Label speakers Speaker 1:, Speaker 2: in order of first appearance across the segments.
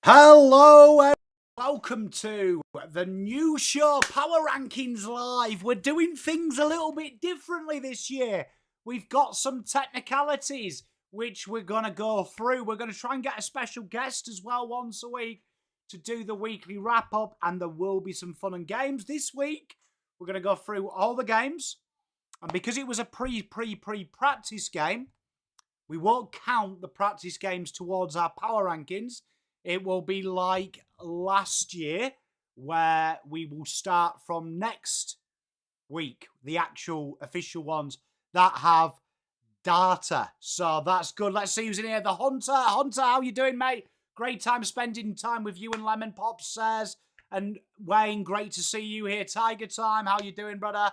Speaker 1: Hello and welcome to the new show, Power Rankings Live. We're doing things a little bit differently this year. We've got some technicalities which we're going to go through. We're going to try and get a special guest as well once a week to do the weekly wrap-up, and there will be some fun and games. This week, we're going to go through all the games, and because it was a pre-practice game, we won't count the practice games towards our Power Rankings. It will be like last year, where we will start from next week, the actual official ones that have data. So that's good. Let's see who's in here. The Hunter. Hunter, how you doing, mate? Great time spending time with you and Lemon Pop says. And Wayne, great to see you here. Tiger Time, how you doing, brother?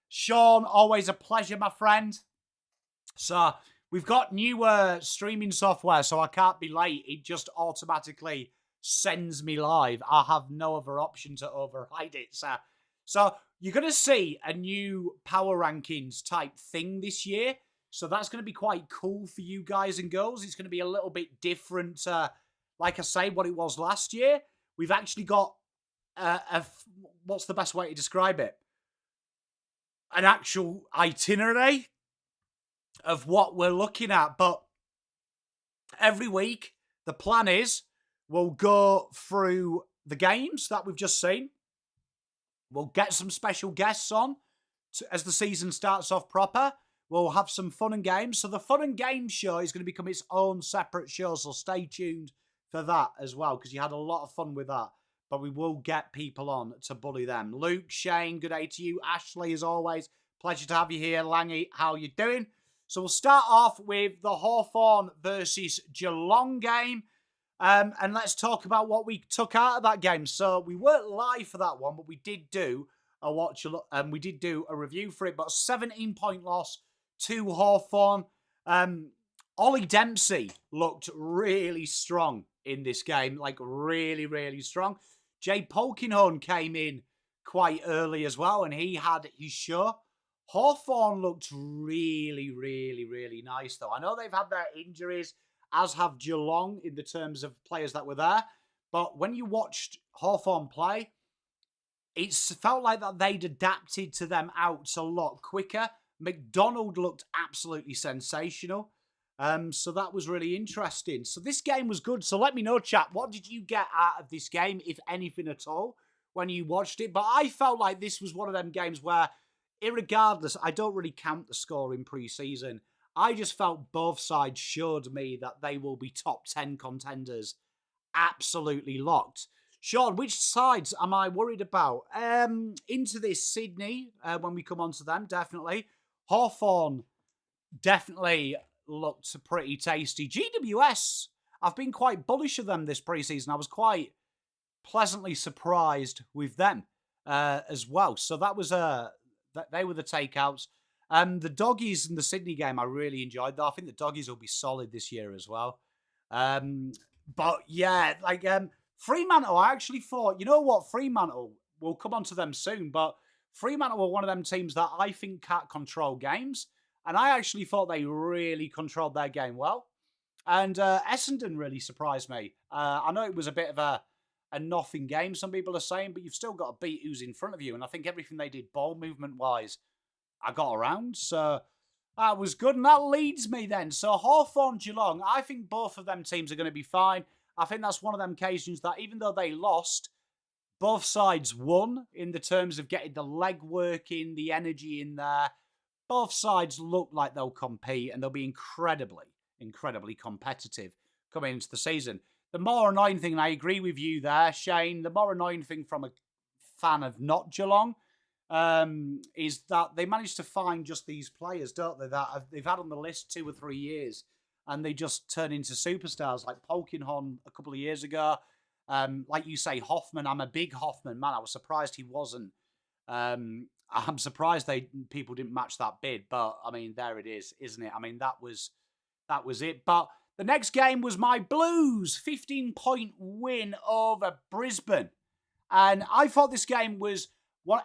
Speaker 1: Sean, always a pleasure, my friend. So we've got newer streaming software, so I can't be late. It just automatically sends me live. I have no other option to override it. So you're going to see a new Power Rankings type thing this year. So that's going to be quite cool for you guys and girls. It's going to be a little bit different, like I say, what it was last year. We've actually got, what's the best way to describe it? An actual itinerary of what we're looking at. But every week, the plan is we'll go through the games that we've just seen. We'll get some special guests on as the season starts off proper. We'll have some fun and games. So the fun and games show is going to become its own separate show. So stay tuned for that as well, because you had a lot of fun with that. But we will get people on to bully them. Luke, Shane, good day to you. Ashley, as always, pleasure to have you here. Langy, how you doing? So we'll start off with the Hawthorn versus Geelong game. And let's talk about what we took out of that game. So we weren't live for that one, but we did do we did do a review for it. But 17-point loss to Hawthorn. Ollie Dempsey looked really strong in this game, like really, really strong. Jay Polkinghorne came in quite early as well, and he had his show. Hawthorn looked really, really, really nice, though. I know they've had their injuries, as have Geelong, in the terms of players that were there. But when you watched Hawthorn play, it felt like that they'd adapted to them outs a lot quicker. McDonald looked absolutely sensational. So that was really interesting. So this game was good. So let me know, chat, what did you get out of this game, if anything at all, when you watched it? But I felt like this was one of them games where, irregardless, I don't really count the score in pre-season. I just felt both sides showed me that they will be top 10 contenders, absolutely locked. Sean, which sides am I worried about? Into this, Sydney, when we come on to them, definitely. Hawthorn definitely looked pretty tasty. GWS, I've been quite bullish of them this pre-season. I was quite pleasantly surprised with them as well. So that was they were the takeouts. The Doggies in the Sydney game, I really enjoyed that. I think the Doggies will be solid this year as well. But yeah, like Fremantle, I actually thought, you know what, Fremantle, we'll come on to them soon, but Fremantle were one of them teams that I think can't control games. And I actually thought they really controlled their game well. And Essendon really surprised me. I know it was a bit of a nothing game, some people are saying, but you've still got to beat who's in front of you. And I think everything they did ball movement-wise, I got around. So that was good. And that leads me then. So Hawthorn, Geelong, I think both of them teams are going to be fine. I think that's one of them occasions that even though they lost, both sides won in the terms of getting the leg work in, the energy in there. Both sides look like they'll compete and they'll be incredibly, incredibly competitive coming into the season. The more annoying thing, and I agree with you there, Shane, the more annoying thing from a fan of not Geelong is that they managed to find just these players, don't they, that they've had on the list 2 or 3 years, and they just turn into superstars, like Polkinghorne a couple of years ago. Like you say, Hoffman, I'm a big Hoffman man. I was surprised he wasn't. I'm surprised people didn't match that bid, but I mean, there it is, isn't it? I mean, that was it. But the next game was my Blues 15-point win over Brisbane, and I thought this game was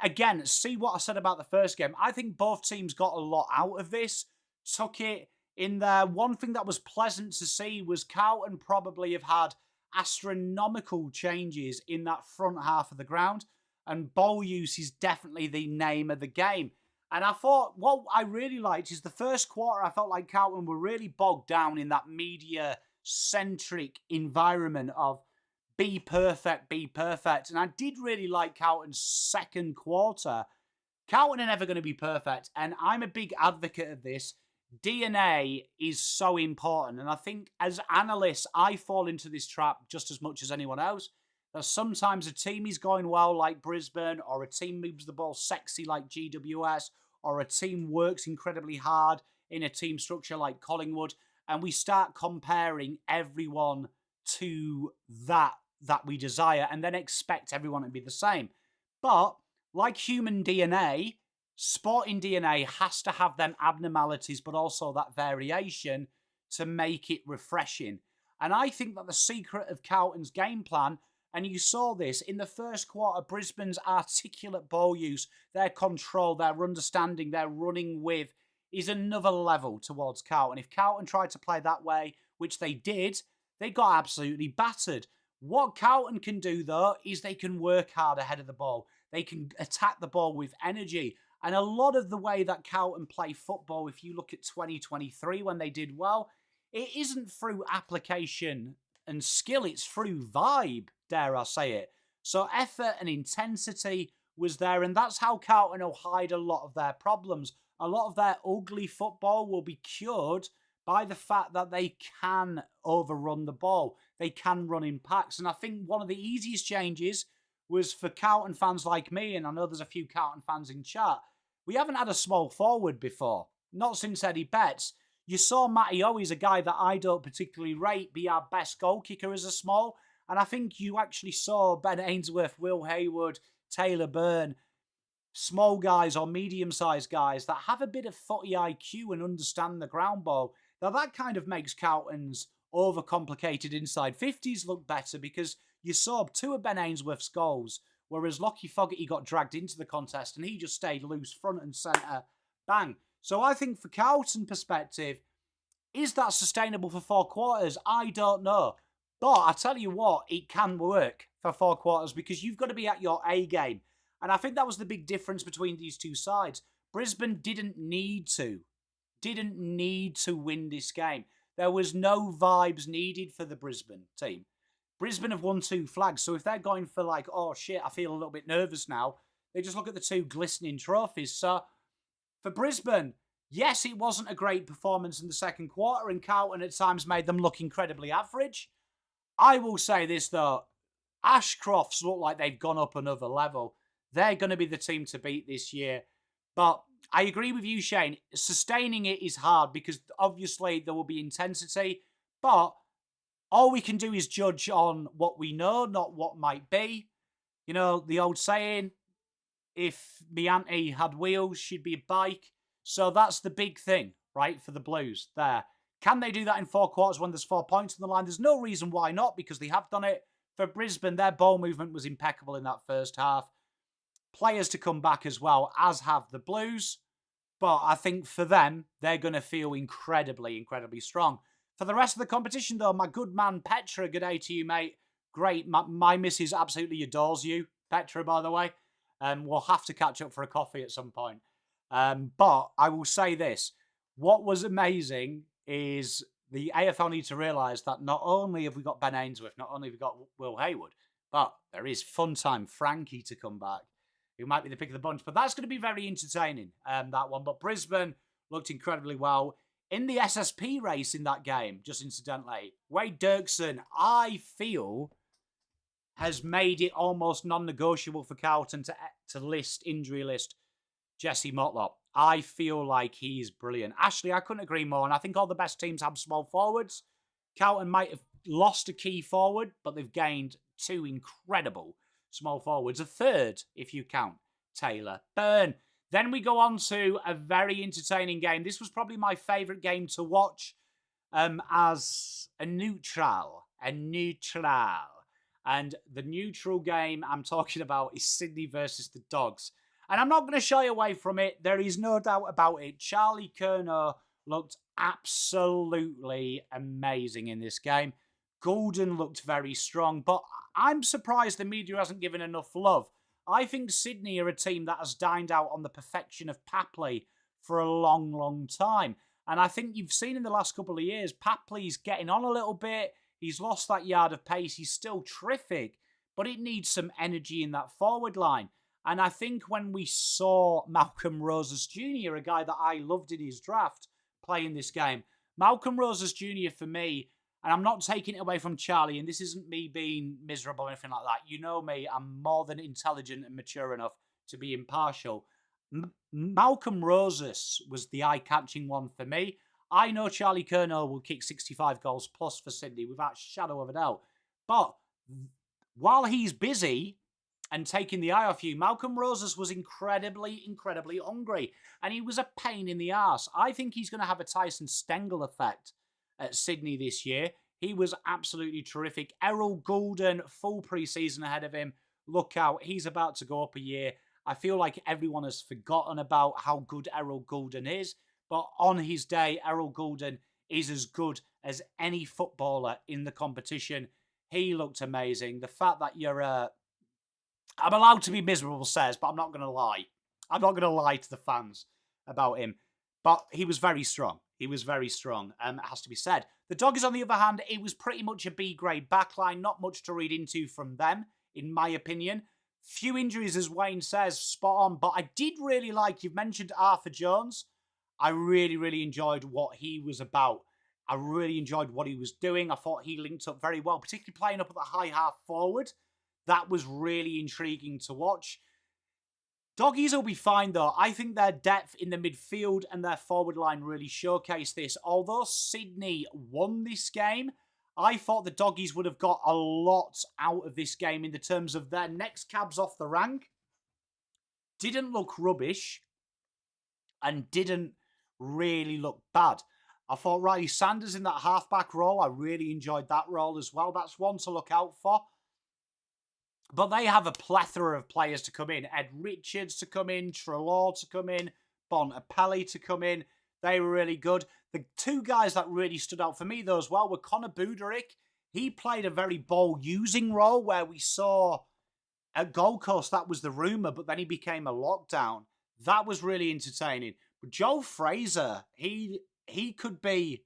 Speaker 1: again. See what I said about the first game. I think both teams got a lot out of this, took it in there. One thing that was pleasant to see was Carlton probably have had astronomical changes in that front half of the ground, and ball use is definitely the name of the game. And I thought what I really liked is the first quarter, I felt like Carlton were really bogged down in that media-centric environment of be perfect, be perfect. And I did really like Carlton's second quarter. Carlton are never going to be perfect, and I'm a big advocate of this. DNA is so important, and I think as analysts, I fall into this trap just as much as anyone else. That sometimes a team is going well like Brisbane, or a team moves the ball sexy like GWS, or a team works incredibly hard in a team structure like Collingwood, and we start comparing everyone to that we desire and then expect everyone to be the same. But like human DNA, sporting DNA has to have them abnormalities, but also that variation to make it refreshing. And I think that the secret of Carlton's game plan, and you saw this in the first quarter, Brisbane's articulate ball use, their control, their understanding, their running with, is another level towards Carlton. If Carlton tried to play that way, which they did, they got absolutely battered. What Carlton can do, though, is they can work hard ahead of the ball. They can attack the ball with energy. And a lot of the way that Carlton play football, if you look at 2023 when they did well, it isn't through application and skill, it's through vibe, dare I say it. So effort and intensity was there, and that's how Carlton will hide a lot of their problems. A lot of their ugly football will be cured by the fact that they can overrun the ball. They can run in packs. And I think one of the easiest changes was for Carlton fans like me, and I know there's a few Carlton fans in chat, we haven't had a small forward before. Not since Eddie Betts. You saw Matty Owies, a guy that I don't particularly rate, be our best goal kicker as a small. And I think you actually saw Ben Ainsworth, Will Hayward, Taylor Byrne, small guys or medium-sized guys that have a bit of footy IQ and understand the ground ball. Now that kind of makes Carlton's overcomplicated inside 50s look better, because you saw two of Ben Ainsworth's goals, whereas Lockie Fogarty got dragged into the contest and he just stayed loose front and centre. Bang. So I think for Carlton perspective, is that sustainable for 4 quarters? I don't know. But I tell you what, it can work for 4 quarters because you've got to be at your A game. And I think that was the big difference between these two sides. Brisbane didn't need to win this game. There was no vibes needed for the Brisbane team. Brisbane have won 2 flags, so if they're going for like, oh shit, I feel a little bit nervous now, they just look at the 2 glistening trophies. So for Brisbane, yes, it wasn't a great performance in the second quarter, and Carlton at times made them look incredibly average. I will say this though, Ashcrofts look like they've gone up another level. They're going to be the team to beat this year. But I agree with you, Shane. Sustaining it is hard because obviously there will be intensity. But all we can do is judge on what we know, not what might be. You know, the old saying, if me auntie had wheels, she'd be a bike. So that's the big thing, right, for the Blues there. Can they do that in 4 quarters when there's 4 points on the line? There's no reason why not, because they have done it. For Brisbane, their ball movement was impeccable in that first half. Players to come back as well, as have the Blues. But I think for them, they're going to feel incredibly, incredibly strong. For the rest of the competition, though, my good man Petra, good day to you, mate. Great. My missus absolutely adores you, Petra, by the way. We'll have to catch up for a coffee at some point. But I will say this. What was amazing is the AFL need to realise that not only have we got Ben Ainsworth, not only have we got Will Hayward, but there is Funtime Frankie to come back, who might be the pick of the bunch. But that's going to be very entertaining, that one. But Brisbane looked incredibly well. In the SSP race in that game, just incidentally, Wade Dirksen, I feel, has made it almost non-negotiable for Carlton to injury list Jesse Motlop. I feel like he's brilliant. Ashley, I couldn't agree more. And I think all the best teams have small forwards. Carlton might have lost a key forward, but they've gained 2 incredible small forwards. A third, if you count Taylor Byrne. Then we go on to a very entertaining game. This was probably my favourite game to watch as a neutral. And the neutral game I'm talking about is Sydney versus the Dogs. And I'm not going to shy away from it. There is no doubt about it. Charlie Curnow looked absolutely amazing in this game. Golden looked very strong, but I'm surprised the media hasn't given enough love. I think Sydney are a team that has dined out on the perfection of Papley for a long, long time. And I think you've seen in the last couple of years, Papley's getting on a little bit. He's lost that yard of pace. He's still terrific, but it needs some energy in that forward line. And I think when we saw Malcolm Roses Jr., a guy that I loved in his draft, playing this game, Malcolm Roses Jr. for me, and I'm not taking it away from Charlie, and this isn't me being miserable or anything like that. You know me, I'm more than intelligent and mature enough to be impartial. Malcolm Roses was the eye-catching one for me. I know Charlie Curnow will kick 65 goals plus for Sydney without a shadow of a doubt. But while he's busy and taking the eye off you, Malcolm Roses was incredibly, incredibly hungry. And he was a pain in the arse. I think he's going to have a Tyson Stengel effect at Sydney this year. He was absolutely terrific. Errol Goulden, full pre-season ahead of him. Look out, he's about to go up a year. I feel like everyone has forgotten about how good Errol Goulden is. But on his day, Errol Goulden is as good as any footballer in the competition. He looked amazing. The fact that you're I'm allowed to be miserable, says, but I'm not going to lie. I'm not going to lie to the fans about him. But he was very strong. He was very strong, it has to be said. The Doggies, on the other hand, it was pretty much a B-grade backline. Not much to read into from them, in my opinion. Few injuries, as Wayne says, spot on. But I did really like, you've mentioned Arthur Jones. I really, really enjoyed what he was about. I really enjoyed what he was doing. I thought he linked up very well, particularly playing up at the high half forward. That was really intriguing to watch. Doggies will be fine, though. I think their depth in the midfield and their forward line really showcased this. Although Sydney won this game, I thought the Doggies would have got a lot out of this game in the terms of their next cabs off the rank. Didn't look rubbish and didn't really look bad. I thought Riley Sanders in that halfback role, I really enjoyed that role as well. That's one to look out for. But they have a plethora of players to come in. Ed Richards to come in, Treloar to come in, Bontempelli to come in. They were really good. The two guys that really stood out for me, though, as well, were Connor Buderick. He played a very ball-using role where we saw at Gold Coast, that was the rumour, but then he became a lockdown. That was really entertaining. But Joe Fraser, he could be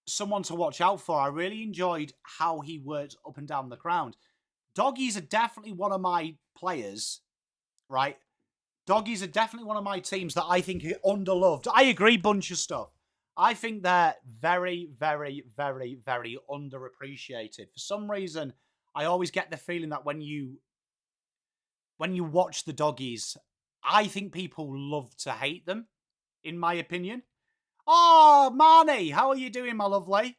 Speaker 1: someone to watch out for. I really enjoyed how he worked up and down the ground. Doggies are definitely one of my players, right? Doggies are definitely one of my teams that I think are underloved. I agree, bunch of stuff. I think they're very, very, very, very underappreciated. For some reason, I always get the feeling that when you watch the Doggies, I think people love to hate them, in my opinion. Oh, Marnie, how are you doing, my lovely?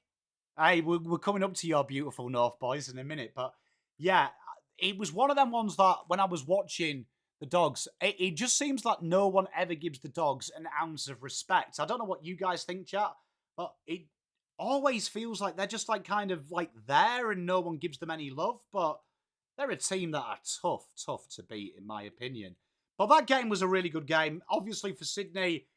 Speaker 1: Hey, we're coming up to your beautiful North boys in a minute, but yeah, it was one of them ones that when I was watching the Dogs, it just seems like no one ever gives the Dogs an ounce of respect. I don't know what you guys think, chat, but it always feels like they're just like kind of like there and no one gives them any love, but they're a team that are tough to beat, in my opinion. But that game was a really good game. Obviously for Sydney,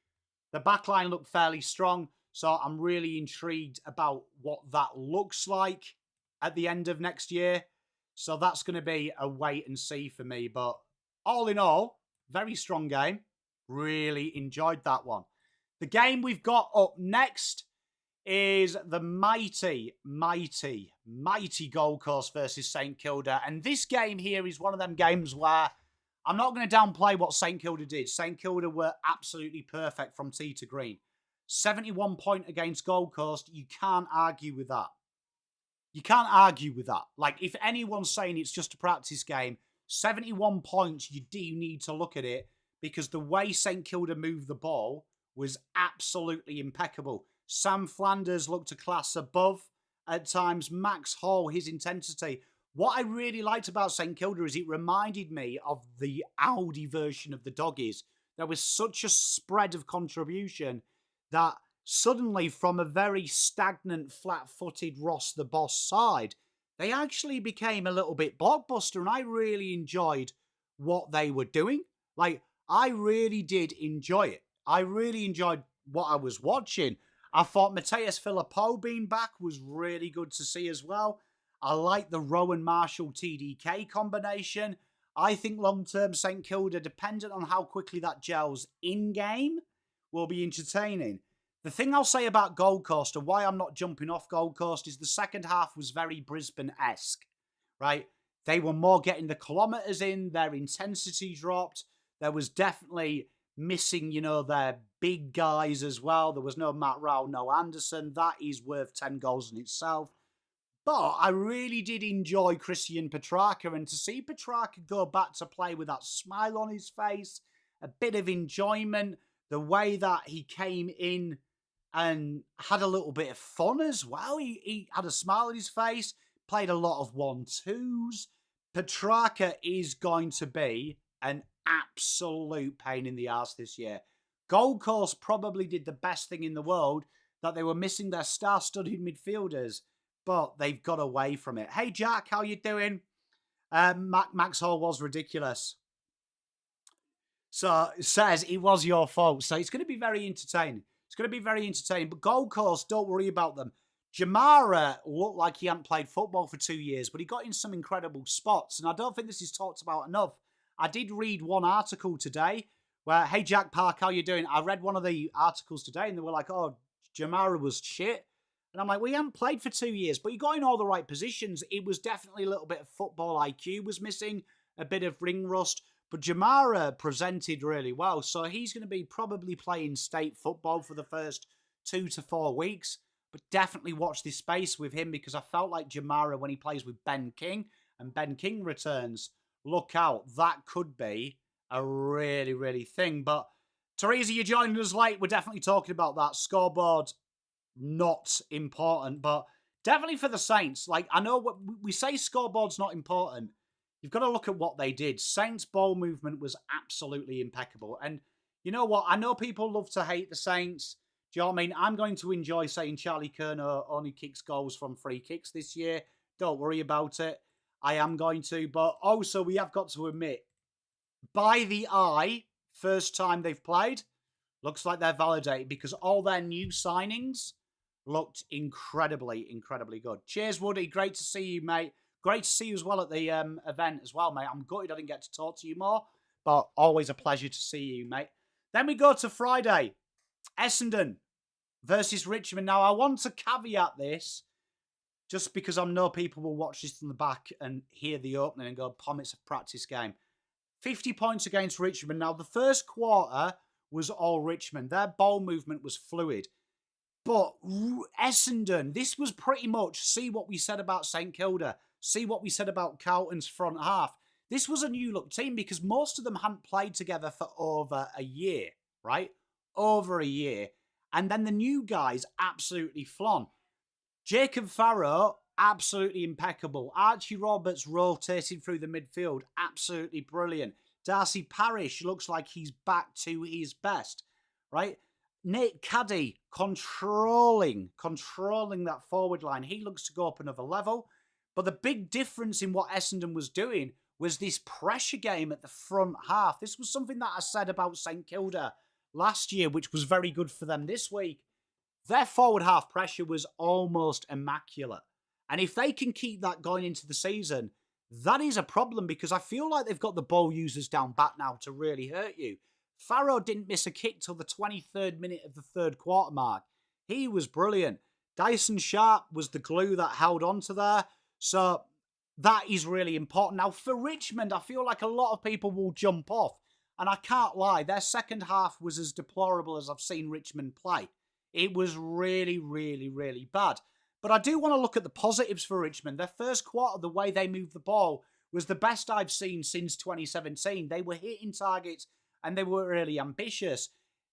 Speaker 1: the backline looked fairly strong, so I'm really intrigued about what that looks like at the end of next year. So that's going to be a wait and see for me. But all in all, very strong game. Really enjoyed that one. The game we've got up next is the mighty Gold Coast versus St Kilda. And this game here is one of them games where I'm not going to downplay what St Kilda did. St Kilda were absolutely perfect from tee to green. 71 point against Gold Coast. You can't argue with that. You can't argue with that. Like, if anyone's saying it's just a practice game, 71 points, you do need to look at it because the way St Kilda moved the ball was absolutely impeccable. Sam Flanders looked a class above at times. Max Hall, his intensity. What I really liked about St Kilda is it reminded me of the Audi version of the Doggies. There was such a spread of contribution that suddenly, from a very stagnant, flat-footed Ross the Boss side, they actually became a little bit blockbuster, and I really enjoyed what they were doing. Like, I really did enjoy it. I really enjoyed what I was watching. I thought Mateus Philippou being back was really good to see as well. I like the Rowan Marshall TDK combination. I think long-term St Kilda, dependent on how quickly that gels in-game, will be entertaining. The thing I'll say about Gold Coast and why I'm not jumping off Gold Coast is the second half was very Brisbane-esque, right? They were more getting the kilometres in, their intensity dropped. There was definitely missing, their big guys as well. There was no Matt Rowell, no Anderson. That is worth 10 goals in itself. But I really did enjoy Christian Petrarca, and to see Petrarca go back to play with that smile on his face, a bit of enjoyment, the way that he came in and had a little bit of fun as well. He had a smile on his face, played a lot of 1-2s. Petrarca is going to be an absolute pain in the arse this year. Gold Coast probably did the best thing in the world, that they were missing their star-studded midfielders, but they've got away from it. Hey, Jack, how you doing? Max Hall was ridiculous. So it says it was your fault. So it's going to be very entertaining. It's going to be very entertaining. But Gold Coast, don't worry about them. Jamara looked like he hadn't played football for 2 years, but he got in some incredible spots. And I don't think this is talked about enough. I did read one article today where, hey, Jack Park, how you doing? I read one of the articles today and they were like, oh, Jamara was shit. And I'm like, well, he hadn't played for 2 years, but he got in all the right positions. It was definitely a little bit of football IQ was missing, a bit of ring rust. But Jamara presented really well. So he's going to be probably playing state football for the first 2 to 4 weeks. But definitely watch this space with him, because I felt like Jamara, when he plays with Ben King and Ben King returns, look out. That could be a really, really thing. But Teresa, you're joining us late. We're definitely talking about that. Scoreboard, not important, but definitely for the Saints. Like, I know what we say, scoreboard's not important. You've got to look at what they did. Saints' ball movement was absolutely impeccable. And you know what? I know people love to hate the Saints. Do you know what I mean? I'm going to enjoy saying Charlie Kerner only kicks goals from free kicks this year. Don't worry about it. I am going to. But also, we have got to admit, by the eye, first time they've played, looks like they're validated, because all their new signings looked incredibly, incredibly good. Cheers, Woody. Great to see you, mate. Great to see you as well at the event as well, mate. I'm gutted I didn't get to talk to you more, but always a pleasure to see you, mate. Then we go to Friday. Essendon versus Richmond. Now, I want to caveat this, just because I know people will watch this from the back and hear the opening and go, Pom, it's a practice game. 50 points against Richmond. Now, the first quarter was all Richmond. Their ball movement was fluid. But Essendon, this was pretty much, see what we said about St Kilda, see what we said about Carlton's front half. This was a new look team, because most of them hadn't played together for over a year, right? Over a year. And then the new guys absolutely flown. Jacob Farrow, absolutely impeccable. Archie Roberts rotating through the midfield, absolutely brilliant. Darcy Parish looks like he's back to his best, right? Nate Caddy controlling that forward line. He looks to go up another level. But the big difference in what Essendon was doing was this pressure game at the front half. This was something that I said about St Kilda last year, which was very good for them this week. Their forward half pressure was almost immaculate. And if they can keep that going into the season, that is a problem, because I feel like they've got the ball users down back now to really hurt you. Farrow didn't miss a kick till the 23rd minute of the third quarter mark. He was brilliant. Dyson Sharp was the glue that held on to there. So that is really important. Now, for Richmond, I feel like a lot of people will jump off. And I can't lie, their second half was as deplorable as I've seen Richmond play. It was really, really, really bad. But I do want to look at the positives for Richmond. Their first quarter, the way they moved the ball, was the best I've seen since 2017. They were hitting targets and they were really ambitious.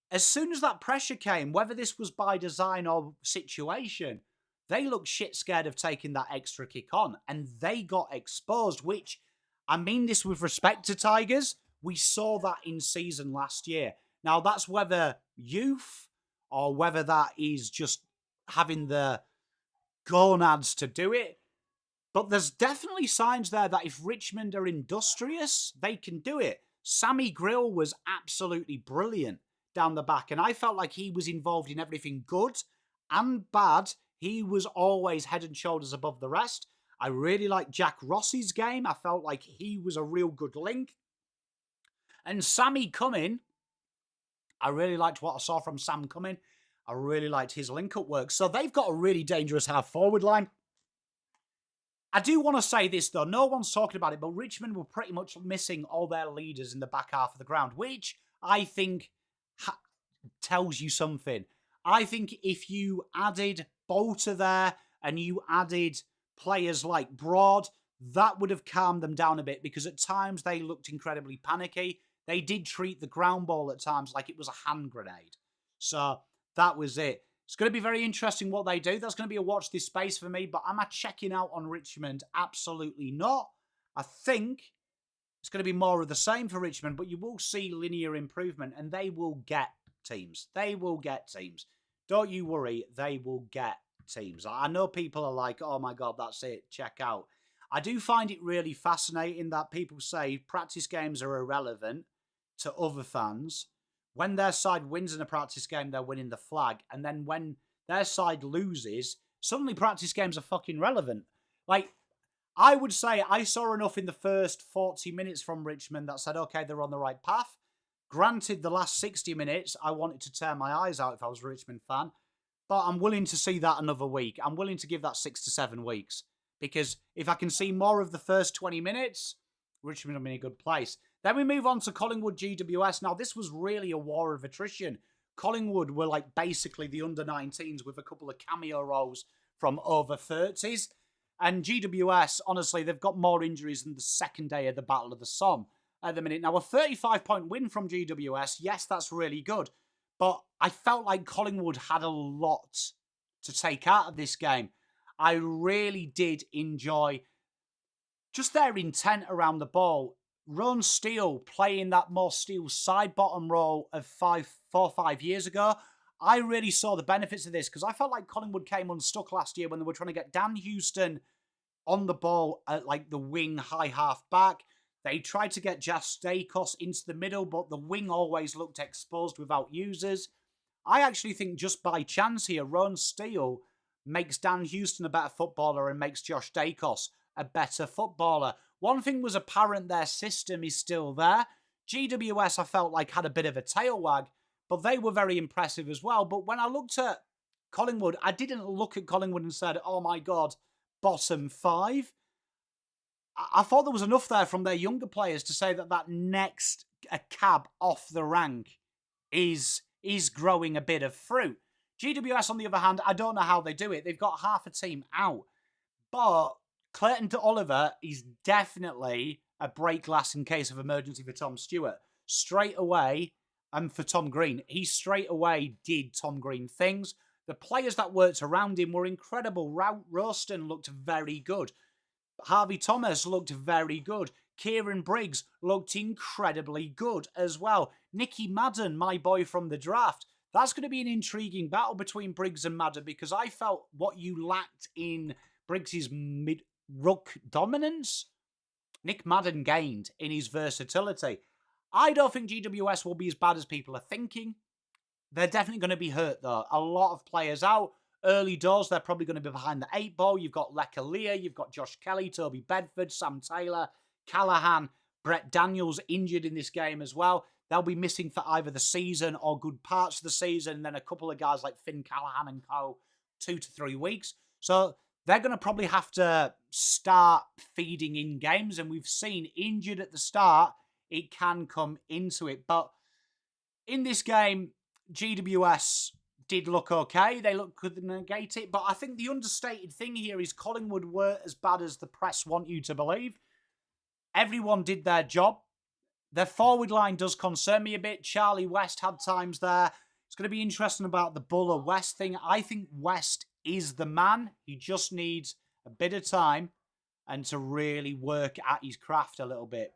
Speaker 1: As soon as that pressure came, whether this was by design or situation, they looked shit scared of taking that extra kick on, and they got exposed, which, I mean this with respect to Tigers, we saw that in season last year. Now, that's whether youth or whether that is just having the gonads to do it. But there's definitely signs there that if Richmond are industrious, they can do it. Sammy Grill was absolutely brilliant down the back, and I felt like he was involved in everything good and bad, he was always head and shoulders above the rest. I really liked Jack Ross's game. I felt like he was a real good link. And Sammy Cumming, I really liked what I saw from Sam Cumming. I really liked his link-up work. So they've got a really dangerous half-forward line. I do want to say this, though. No one's talking about it, but Richmond were pretty much missing all their leaders in the back half of the ground, which I think tells you something. I think if you added Bolter there and you added players like Broad, that would have calmed them down a bit, because at times they looked incredibly panicky. They did treat the ground ball at times like it was a hand grenade. So that was it. It's going to be very interesting what they do. That's going to be a watch this space for me. But am I checking out on Richmond? Absolutely not. I think it's going to be more of the same for Richmond, but you will see linear improvement, and they will get teams. They will get teams. Don't you worry, they will get teams. I know people are like, oh my God, that's it, check out. I do find it really fascinating that people say practice games are irrelevant to other fans. When their side wins in a practice game, they're winning the flag. And then when their side loses, suddenly practice games are fucking relevant. Like, I would say I saw enough in the first 40 minutes from Richmond that said, okay, they're on the right path. Granted, the last 60 minutes, I wanted to tear my eyes out if I was a Richmond fan. But I'm willing to see that another week. I'm willing to give that 6 to 7 weeks. Because if I can see more of the first 20 minutes, Richmond will be in a good place. Then we move on to Collingwood GWS. Now, this was really a war of attrition. Collingwood were like basically the under-19s with a couple of cameo roles from over 30s. And GWS, honestly, they've got more injuries than the second day of the Battle of the Somme at the minute. Now, a 35-point win from GWS, yes, that's really good. But I felt like Collingwood had a lot to take out of this game. I really did enjoy just their intent around the ball. Ron Steele playing that more Steele side bottom role of 4 or 5 years ago. I really saw the benefits of this, because I felt like Collingwood came unstuck last year when they were trying to get Dan Houston on the ball at like the wing high half back. They tried to get Jastakos into the middle, but the wing always looked exposed without users. I actually think just by chance here, Ron Steele makes Dan Houston a better footballer and makes Josh Dacos a better footballer. One thing was apparent, their system is still there. GWS, I felt like, had a bit of a tail wag, but they were very impressive as well. But when I looked at Collingwood, I didn't look at Collingwood and said, oh my God, bottom 5. I thought there was enough there from their younger players to say that that next cab off the rank is growing a bit of fruit. GWS, on the other hand, I don't know how they do it. They've got half a team out. But Clayton to Oliver is definitely a break glass in case of emergency for Tom Stewart. Straight away, and for Tom Green, he straight away did Tom Green things. The players that worked around him were incredible. Ralston looked very good. Harvey Thomas looked very good. Kieran Briggs looked incredibly good as well. Nicky Madden, my boy from the draft. That's going to be an intriguing battle between Briggs and Madden, because I felt what you lacked in Briggs' mid-ruck dominance, Nick Madden gained in his versatility. I don't think GWS will be as bad as people are thinking. They're definitely going to be hurt, though. A lot of players out. Early doors, they're probably going to be behind the 8 ball. You've got Lecalia, you've got Josh Kelly, Toby Bedford, Sam Taylor, Callahan, Brett Daniels injured in this game as well. They'll be missing for either the season or good parts of the season. And then a couple of guys like Finn Callahan and co, 2 to 3 weeks. So they're going to probably have to start feeding in games. And we've seen injured at the start, it can come into it. But in this game, GWS did look okay. They look good to negate it. But I think the understated thing here is Collingwood were as bad as the press want you to believe. Everyone did their job. Their forward line does concern me a bit. Charlie West had times there. It's going to be interesting about the Buller West thing. I think West is the man. He just needs a bit of time and to really work at his craft a little bit.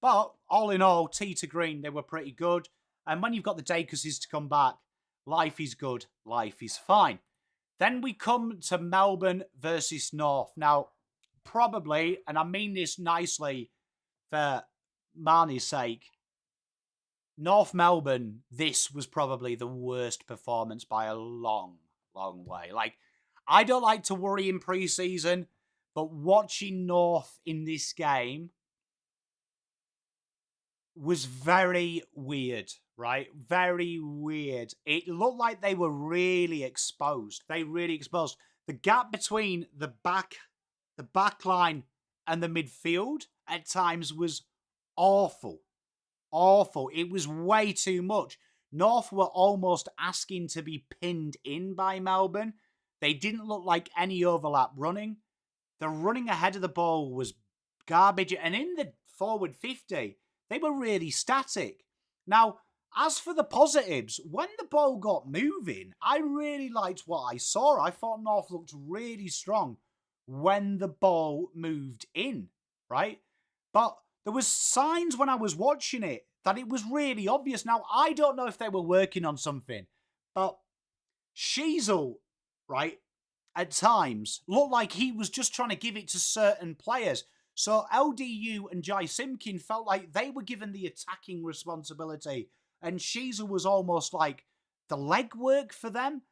Speaker 1: But all in all, T to Green, they were pretty good. And when you've got the Dacuses to come back, life is good, life is fine. Then we come to Melbourne versus North. Now, probably, and I mean this nicely for Marnie's sake, North Melbourne, this was probably the worst performance by a long, long way. Like, I don't like to worry in pre-season, but watching North in this game was very weird, right? Very weird. It looked like they were really exposed. The gap between the back line and the midfield at times was awful. Awful. It was way too much. North were almost asking to be pinned in by Melbourne. They didn't look like any overlap running. The running ahead of the ball was garbage. And in the forward 50, they were really static. Now, as for the positives, when the ball got moving, I really liked what I saw. I thought North looked really strong when the ball moved in, right? But there was signs when I was watching it that it was really obvious. Now, I don't know if they were working on something, but Sheasel, right, at times looked like he was just trying to give it to certain players. So LDU and Jai Simkin felt like they were given the attacking responsibility, and Sheasel was almost like the legwork for them.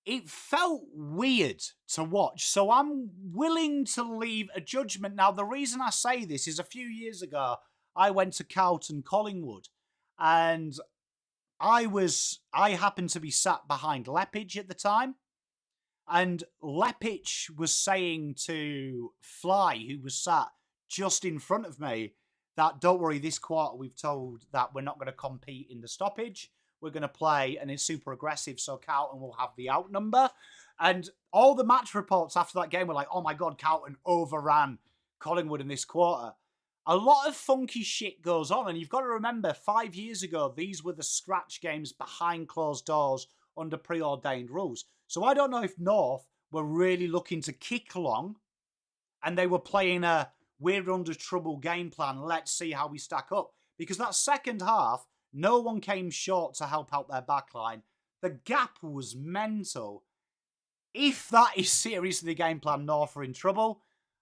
Speaker 1: It felt weird to watch, so I'm willing to leave a judgment. Now, the reason I say this is a few years ago, I went to Carlton, Collingwood, and I happened to be sat behind Lepage at the time, and Lepage was saying to Fly, who was sat just in front of me, that don't worry, this quarter we've told that we're not going to compete in the stoppage. We're going to play, and it's super aggressive, so Carlton will have the outnumber. And all the match reports after that game were like, oh my God, Carlton overran Collingwood in this quarter. A lot of funky shit goes on, and you've got to remember, 5 years ago, these were the scratch games behind closed doors under preordained rules. So I don't know if North were really looking to kick along, and they were playing a we're under trouble game plan. Let's see how we stack up. Because that second half, no one came short to help out their backline. The gap was mental. If that is seriously the game plan, North are in trouble.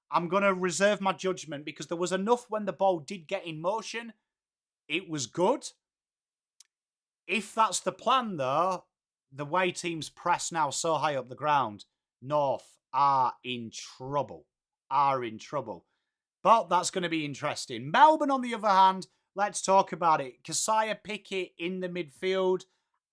Speaker 1: I'm going to reserve my judgment because there was enough when the ball did get in motion. It was good. If that's the plan, though, the way teams press now so high up the ground, North are in trouble. But that's going to be interesting. Melbourne, on the other hand, let's talk about it. Keziah Pickett in the midfield,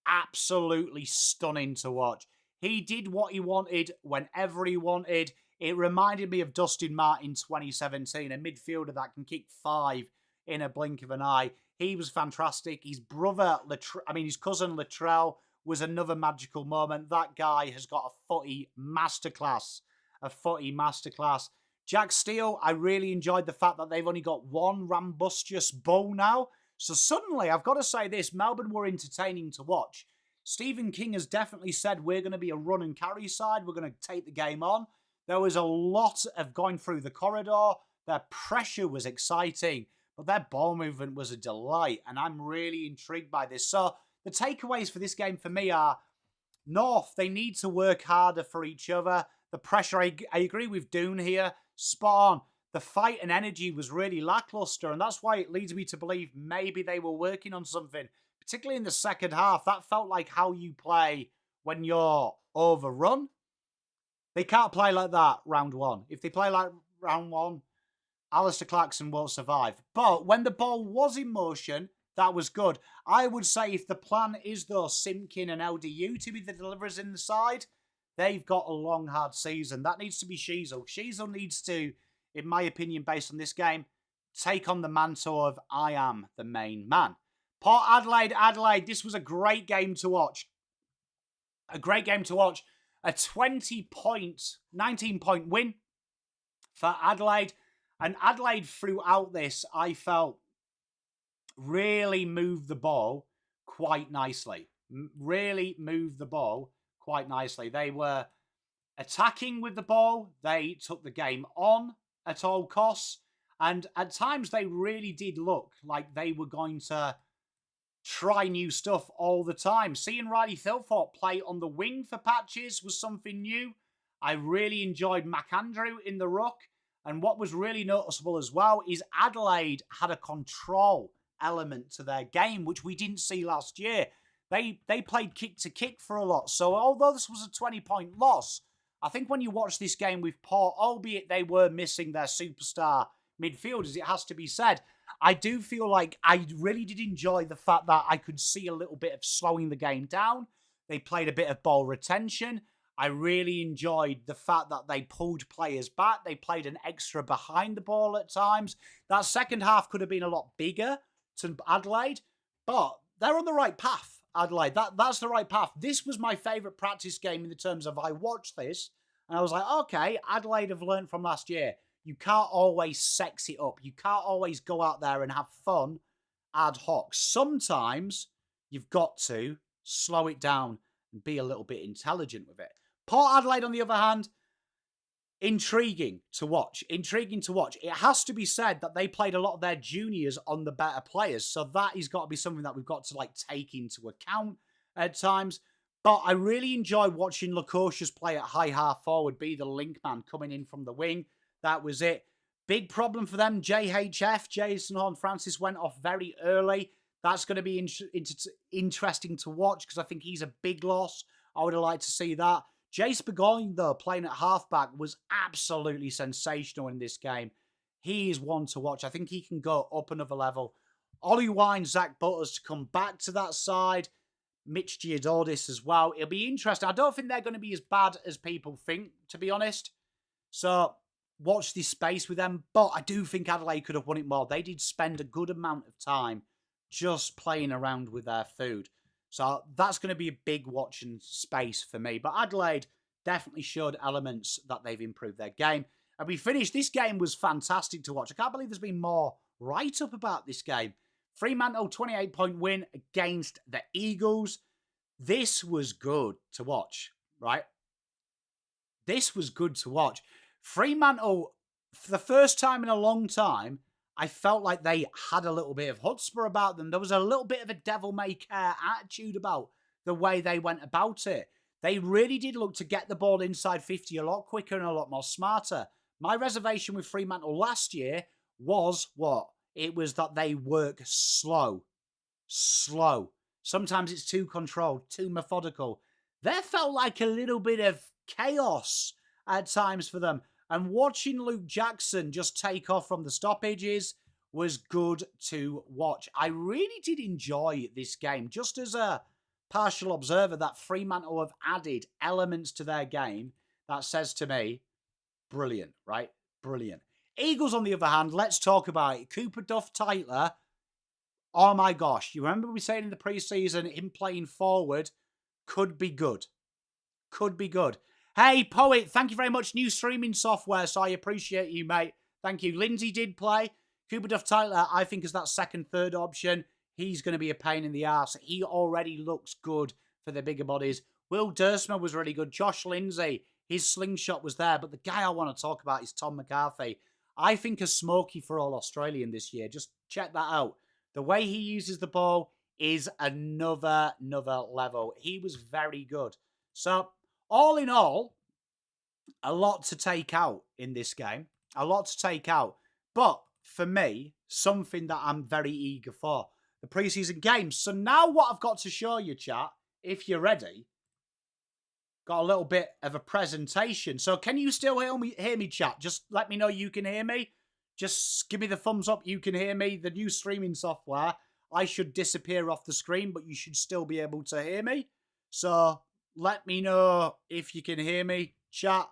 Speaker 1: absolutely stunning to watch. He did what he wanted whenever he wanted. It reminded me of Dustin Martin 2017, a midfielder that can kick 5 in a blink of an eye. He was fantastic. His cousin Latrell was another magical moment. That guy has got a footy masterclass. Jack Steele, I really enjoyed the fact that they've only got one rambustious bowl now. So suddenly, I've got to say this, Melbourne were entertaining to watch. Stephen King has definitely said we're going to be a run and carry side. We're going to take the game on. There was a lot of going through the corridor. Their pressure was exciting, but their ball movement was a delight, and I'm really intrigued by this. So the takeaways for this game for me are North, they need to work harder for each other. The pressure, I agree with Doon here. Spot on. The fight and energy was really lackluster, and that's why it leads me to believe maybe they were working on something, particularly in the second half. That felt like how you play when you're overrun. They can't play like that round one. If they play like round one, Alistair Clarkson won't survive. But when the ball was in motion, that was good. I would say if the plan is, though, Simkin and LDU to be the deliverers in the side, they've got a long, hard season. That needs to be Sheasel. Sheasel needs to, in my opinion, based on this game, take on the mantle of I am the main man. Port Adelaide, this was a great game to watch. A 19-point win for Adelaide. And Adelaide, throughout this, I felt really moved the ball quite nicely. They were attacking with the ball. They took the game on at all costs. And at times they really did look like they were going to try new stuff all the time. Seeing Riley Thilthorpe play on the wing for patches was something new. I really enjoyed McAndrew in the ruck. And what was really noticeable as well is Adelaide had a control element to their game, which we didn't see last year. They played kick to kick for a lot. So although this was a 20-point loss, I think when you watch this game with Port, albeit they were missing their superstar midfielders, it has to be said, I do feel like I really did enjoy the fact that I could see a little bit of slowing the game down. They played a bit of ball retention. I really enjoyed the fact that they pulled players back. They played an extra behind the ball at times. That second half could have been a lot bigger to Adelaide, but they're on the right path. Adelaide, that's the right path. This was my favourite practice game in the terms of I watched this and I was like, okay, Adelaide have learned from last year. You can't always sex it up. You can't always go out there and have fun ad hoc. Sometimes you've got to slow it down and be a little bit intelligent with it. Port Adelaide, on the other hand, intriguing to watch. Intriguing to watch. It has to be said that they played a lot of their juniors on the better players. So that has got to be something that we've got to take into account at times. But I really enjoy watching Lukosius play at high half forward, be the link man coming in from the wing. That was it. Big problem for them. JHF, Jason Horne-Francis, went off very early. That's going to be interesting to watch because I think he's a big loss. I would have liked to see that. Jace Burgoyne, though, playing at halfback, was absolutely sensational in this game. He is one to watch. I think he can go up another level. Ollie Wine, Zach Butters to come back to that side. Mitch Giordis as well. It'll be interesting. I don't think they're going to be as bad as people think, to be honest. So watch this space with them. But I do think Adelaide could have won it more. They did spend a good amount of time just playing around with their food. So that's going to be a big watching space for me. But Adelaide definitely showed elements that they've improved their game. And we finished. This game was fantastic to watch. I can't believe there's been more write-up about this game. Fremantle, 28-point win against the Eagles. This was good to watch, right? This was good to watch. Fremantle, for the first time in a long time, I felt like they had a little bit of chutzpah about them. There was a little bit of a devil-may-care attitude about the way they went about it. They really did look to get the ball inside 50 a lot quicker and a lot more smarter. My reservation with Fremantle last year was what? It was that they work slow. Slow. Sometimes it's too controlled, too methodical. There felt like a little bit of chaos at times for them. And watching Luke Jackson just take off from the stoppages was good to watch. I really did enjoy this game. Just as a partial observer, that Fremantle have added elements to their game, that says to me, brilliant, right? Brilliant. Eagles, on the other hand, let's talk about it. Cooper Duff-Tytler, oh my gosh. You remember we saying in the preseason, him playing forward could be good. Could be good. Hey, Poet, thank you very much. New streaming software, so I appreciate you, mate. Thank you. Lindsay did play. Cooper Duff-Tytler, I think, is that second, third option. He's going to be a pain in the arse. He already looks good for the bigger bodies. Will Dersma was really good. Josh Lindsay, his slingshot was there. But the guy I want to talk about is Tom McCarthy. I think a smoky for all Australian this year. Just check that out. The way he uses the ball is another level. He was very good. So, all in all, a lot to take out in this game. A lot to take out. But for me, something that I'm very eager for. The preseason games. So now what I've got to show you, chat, if you're ready, got a little bit of a presentation. So can you still hear me, chat? Just let me know you can hear me. Just give me the thumbs up you can hear me. The new streaming software, I should disappear off the screen, but you should still be able to hear me. So let me know if you can hear me, chat.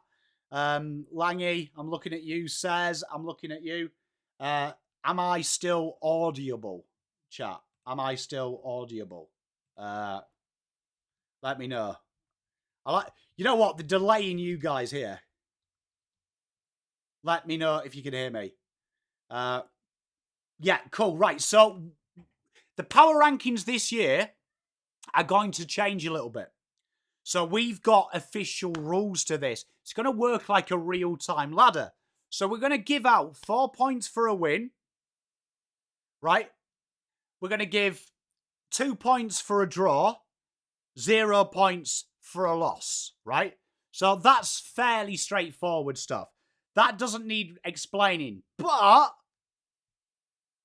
Speaker 1: Langy, I'm looking at you. Says, I'm looking at you. Am I still audible, chat? Am I still audible? Let me know. You know what? The delay in you guys here. Let me know if you can hear me. Yeah, cool. Right. So the power rankings this year are going to change a little bit. So we've got official rules to this. It's going to work like a real-time ladder. So we're going to give out 4 points for a win. Right? We're going to give 2 points for a draw. 0 points for a loss. Right? So that's fairly straightforward stuff. That doesn't need explaining. But,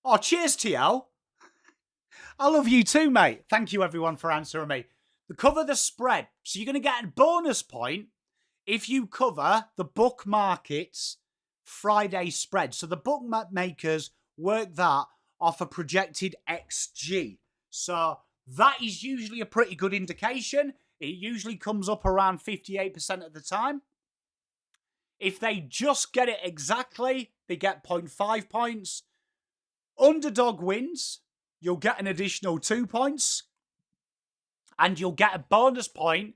Speaker 1: oh, cheers, TL. I love you too, mate. Thank you, everyone, for answering me. The cover the spread. So you're going to get a bonus point if you cover the bookmarkets Friday spread. So the bookmakers work that off a projected XG. So that is usually a pretty good indication. It usually comes up around 58% of the time. If they just get it exactly, they get 0.5 points. Underdog wins, you'll get an additional 2 points. And you'll get a bonus point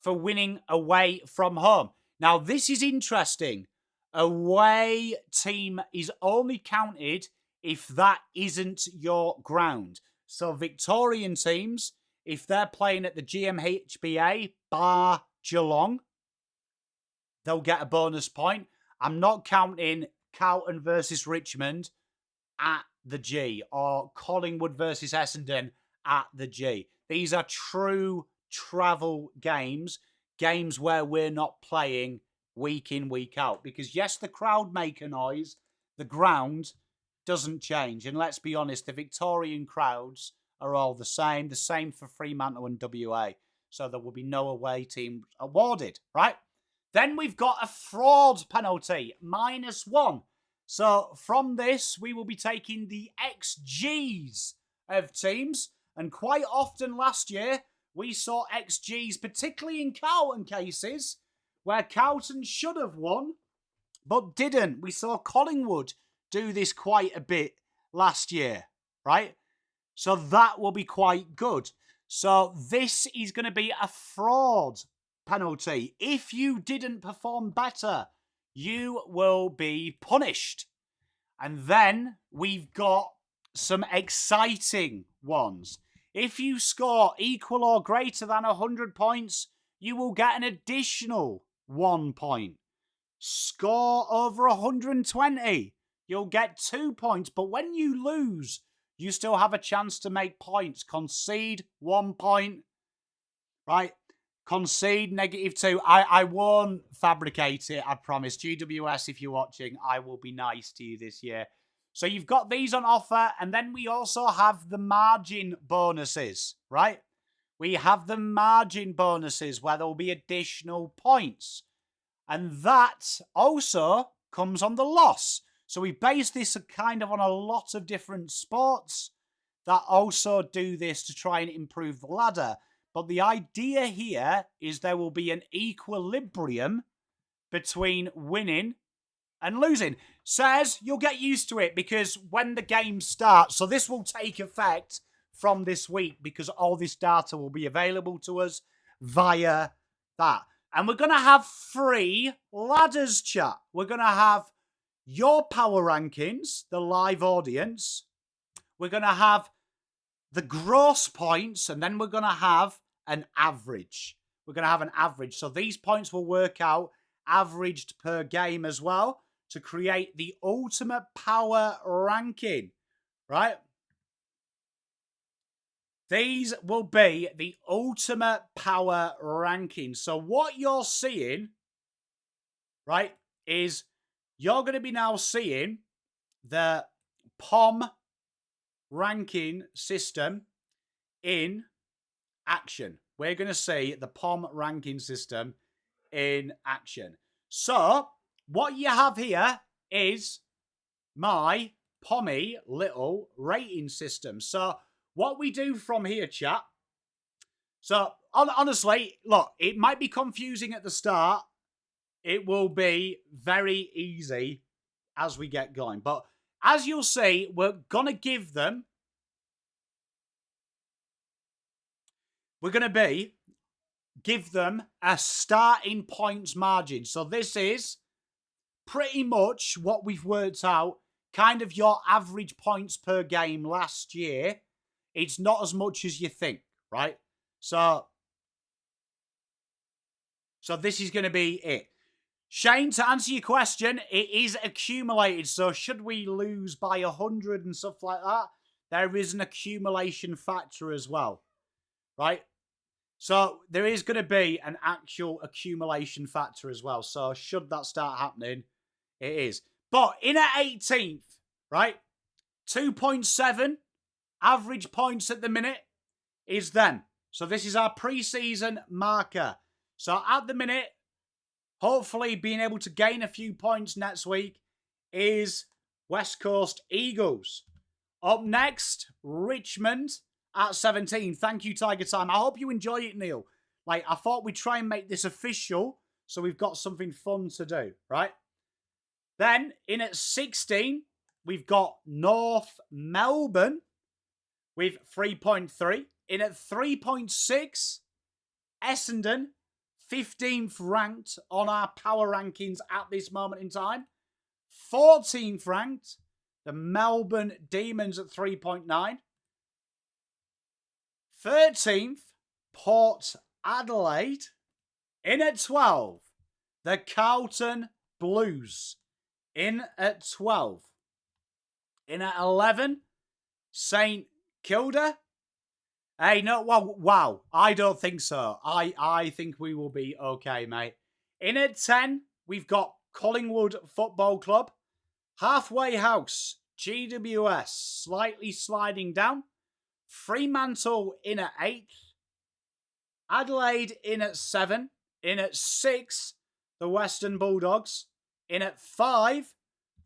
Speaker 1: for winning away from home. Now, this is interesting. Away team is only counted if that isn't your ground. So Victorian teams, if they're playing at the GMHBA bar Geelong, they'll get a bonus point. I'm not counting Carlton versus Richmond at the G or Collingwood versus Essendon at the G. These are true travel games where we're not playing week in, week out. Because yes, the crowd make a noise, the ground doesn't change. And let's be honest, the Victorian crowds are all the same for Fremantle and WA. So there will be no away team awarded, right? Then we've got a fraud penalty, -1. So from this, we will be taking the XGs of teams. And quite often last year, we saw XGs, particularly in Carlton cases, where Carlton should have won, but didn't. We saw Collingwood do this quite a bit last year, right? So that will be quite good. So this is going to be a fraud penalty. If you didn't perform better, you will be punished. And then we've got some exciting ones. If you score equal or greater than 100 points, you will get an additional 1 point. Score over 120, you'll get 2 points. But when you lose, you still have a chance to make points. Concede 1 point, right? Concede -2. I won't fabricate it, I promise. GWS, if you're watching, I will be nice to you this year. So you've got these on offer, and then we also have the margin bonuses, right? We have the margin bonuses where there will be additional points. And that also comes on the loss. So we base this kind of on a lot of different sports that also do this to try and improve the ladder. But the idea here is there will be an equilibrium between winning and losing. Says you'll get used to it because when the game starts, so this will take effect from this week because all this data will be available to us via that. And we're going to have 3 ladders, chat. We're going to have your power rankings, the live audience. We're going to have the gross points, and then we're going to have an average. We're going to have an average. So these points will work out averaged per game as well, to create the ultimate power ranking, right? These will be the ultimate power ranking. So what you're seeing, right, is you're going to be now seeing the POM ranking system in action. We're going to see the POM ranking system in action. So what you have here is my Pommy little rating system. So what we do from here, chat. So honestly, look, it might be confusing at the start. It will be very easy as we get going. But as you'll see, we're going to give them, give them a starting points margin. So this is pretty much what we've worked out, kind of your average points per game last year. It's not as much as you think, right? So this is going to be it. Shane, to answer your question, it is accumulated. So should we lose by 100 and stuff like that, there is an accumulation factor as well, right? So there is going to be an actual accumulation factor as well. So should that start happening, it is. But in at 18th, right? 2.7 Average points at the minute is them. So this is our pre-season marker. So at the minute, hopefully being able to gain a few points next week is West Coast Eagles. Up next, Richmond at 17. Thank you, Tiger Time. I hope you enjoy it, Neil. Like, I thought we'd try and make this official so we've got something fun to do, right? Then, in at 16, we've got North Melbourne with 3.3. In at 3.6, Essendon, 15th ranked on our power rankings at this moment in time. 14th ranked, the Melbourne Demons at 3.9. 13th, Port Adelaide. In at 12, the Carlton Blues. In at 12. In at 11, St Kilda. Hey, no, wow. I don't think so. I think we will be okay, mate. In at 10, we've got Collingwood Football Club. Halfway House, GWS, slightly sliding down. Fremantle in at 8th. Adelaide in at 7. In at 6, the Western Bulldogs. In at 5,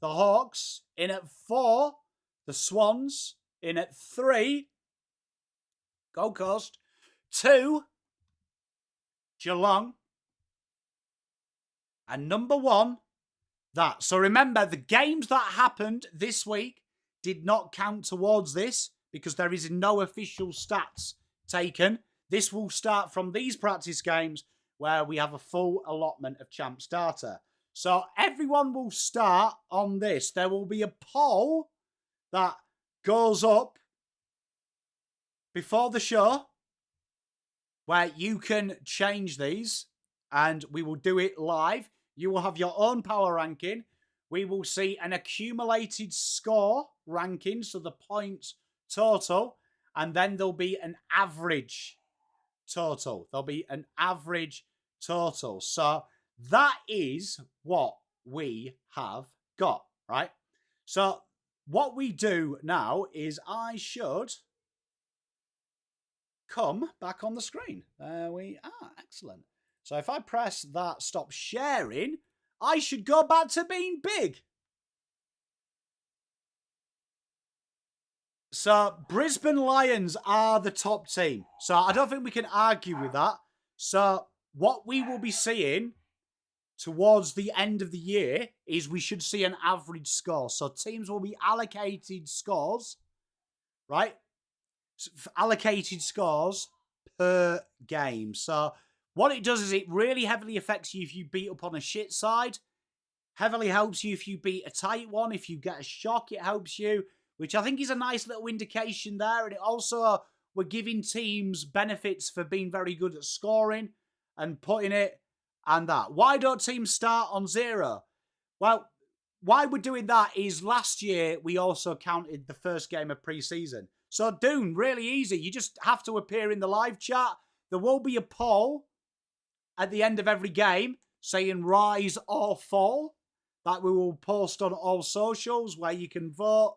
Speaker 1: the Hawks. In at 4, the Swans. In at 3, Gold Coast. 2, Geelong. And number 1, that. So remember, the games that happened this week did not count towards this because there is no official stats taken. This will start from these practice games where we have a full allotment of champ starter. So everyone will start on this. There will be a poll that goes up before the show where you can change these and we will do it live. You will have your own power ranking. We will see an accumulated score ranking, so the points total, and then there'll be an average total. There'll be an average total. So that is what we have got, right? So what we do now is I should come back on the screen. There we are. Excellent. So if I press that stop sharing, I should go back to being big. So Brisbane Lions are the top team. So I don't think we can argue with that. So what we will be seeing towards the end of the year is we should see an average score. So teams will be allocated scores, right? Allocated scores per game. So what it does is it really heavily affects you if you beat up on a shit side. Heavily helps you if you beat a tight one. If you get a shock, it helps you, which I think is a nice little indication there. And it also, we're giving teams benefits for being very good at scoring and putting it and that. Why don't teams start on 0? Well, why we're doing that is last year we also counted the first game of pre-season. So Dune, really easy. You just have to appear in the live chat. There will be a poll at the end of every game saying rise or fall that we will post on all socials where you can vote,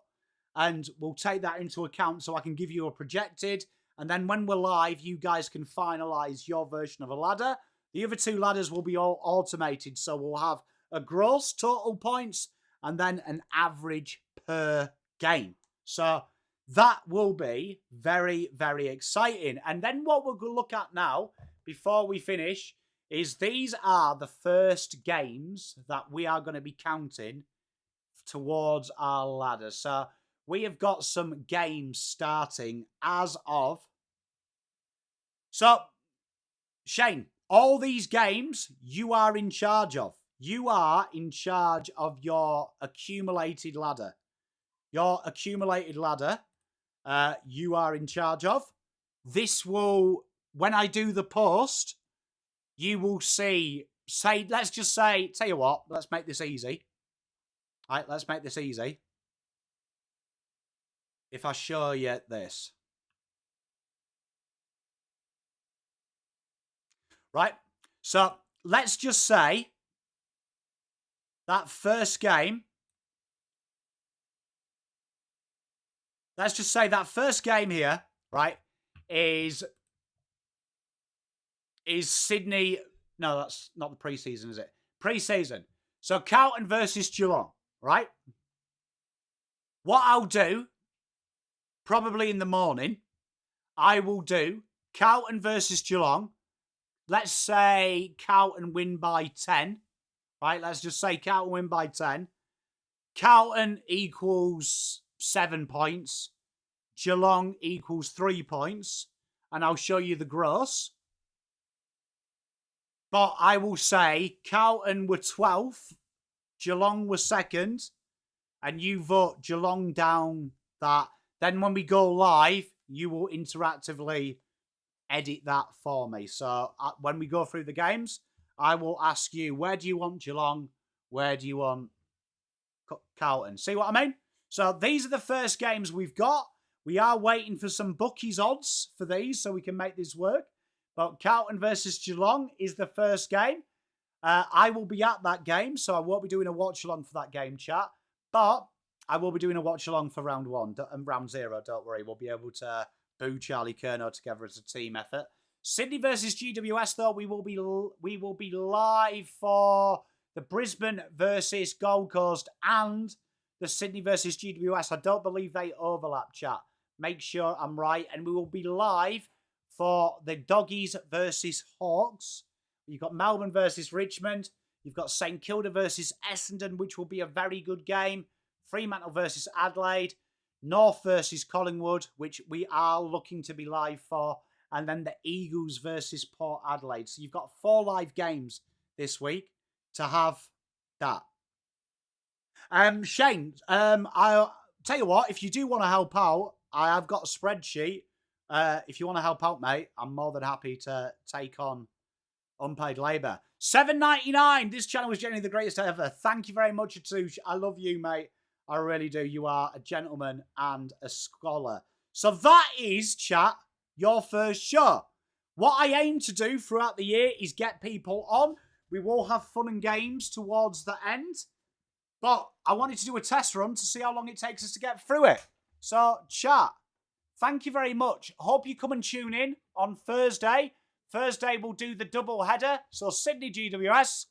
Speaker 1: and we'll take that into account so I can give you a projected, and then when we're live you guys can finalise your version of a ladder. The other 2 ladders will be all automated, so we'll have a gross total points and then an average per game. So that will be very, very exciting. And then what we're going to look at now, before we finish, is these are the first games that we are going to be counting towards our ladder. So we have got some games starting as of... So, Shane, all these games you are in charge of. You are in charge of your accumulated ladder. Your accumulated ladder, you are in charge of. This will, when I do the post, you will see, let's just say, tell you what, let's make this easy. All right, let's make this easy. If I show you this. Right, so let's just say that first game let's just say that first game here, right, is Sydney. No, that's not the pre-season, is it? Pre-season. So Carlton versus Geelong, right? What I'll do, probably in the morning, I will do Carlton versus Geelong. Let's say Carlton win by 10, right? Let's just say Carlton win by 10. Carlton equals 7 points. Geelong equals 3 points. And I'll show you the gross. But I will say Carlton were 12th. Geelong were 2nd. And you vote Geelong down that. Then when we go live, you will interactively edit that for me. So when we go through the games, I will ask you, where do you want Geelong? Where do you want Carlton? See what I mean? So these are the first games we've got. We are waiting for some bookies odds for these so we can make this work. But Carlton versus Geelong is the first game. I will be at that game, so I won't be doing a watch-along for that game, chat. But I will be doing a watch-along for round 1 and round 0, don't worry. We'll be able to boo Charlie Curnow together as a team effort. Sydney versus GWS, though, we will be live for the Brisbane versus Gold Coast and the Sydney versus GWS. I don't believe they overlap, chat. Make sure I'm right. And we will be live for the Doggies versus Hawks. You've got Melbourne versus Richmond. You've got St Kilda versus Essendon, which will be a very good game. Fremantle versus Adelaide. North versus Collingwood, which we are looking to be live for. And then the Eagles versus Port Adelaide. So you've got 4 live games this week to have that. Shane, I'll tell you what, if you do want to help out, I have got a spreadsheet. If you want to help out, mate, I'm more than happy to take on unpaid labour. $7.99. This channel was genuinely the greatest ever. Thank you very much, Atush. I love you, mate. I really do. You are a gentleman and a scholar. So that is, chat, your first show. What I aim to do throughout the year is get people on. We will have fun and games towards the end. But I wanted to do a test run to see how long it takes us to get through it. So, chat, thank you very much. Hope you come and tune in on Thursday. Thursday we'll do the double header. So Sydney GWS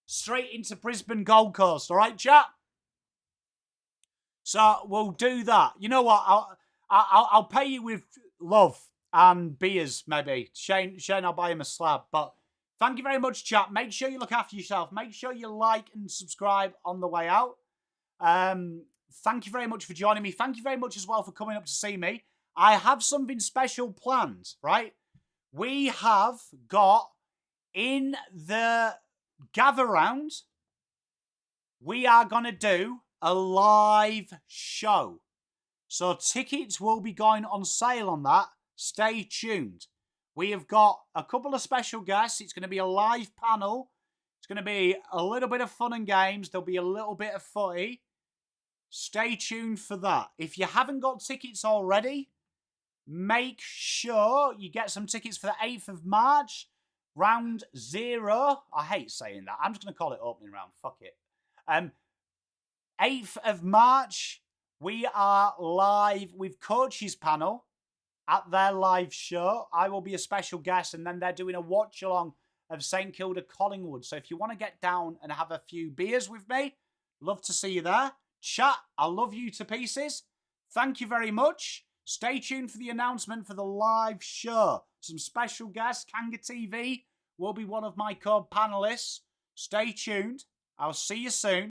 Speaker 1: straight into Brisbane Gold Coast. All right, chat? So we'll do that. You know what? I'll pay you with love and beers, maybe. Shane, I'll buy him a slab. But thank you very much, chat. Make sure you look after yourself. Make sure you like and subscribe on the way out. Thank you very much for joining me. Thank you very much as well for coming up to see me. I have something special planned, right? We have got in the gather round, we are going to do a live show. So tickets will be going on sale on that. Stay tuned. We have got a couple of special guests. It's going to be a live panel. It's going to be a little bit of fun and games. There'll be a little bit of footy. Stay tuned for that. If you haven't got tickets already, make sure you get some tickets for the 8th of March. Round 0. I hate saying that. I'm just going to call it opening round. Fuck it. 8th of March, we are live with Coaches Panel at their live show. I will be a special guest, and then they're doing a watch-along of St Kilda Collingwood. So if you want to get down and have a few beers with me, love to see you there. Chat, I love you to pieces. Thank you very much. Stay tuned for the announcement for the live show. Some special guests. Kanga TV will be one of my co-panelists. Stay tuned. I'll see you soon.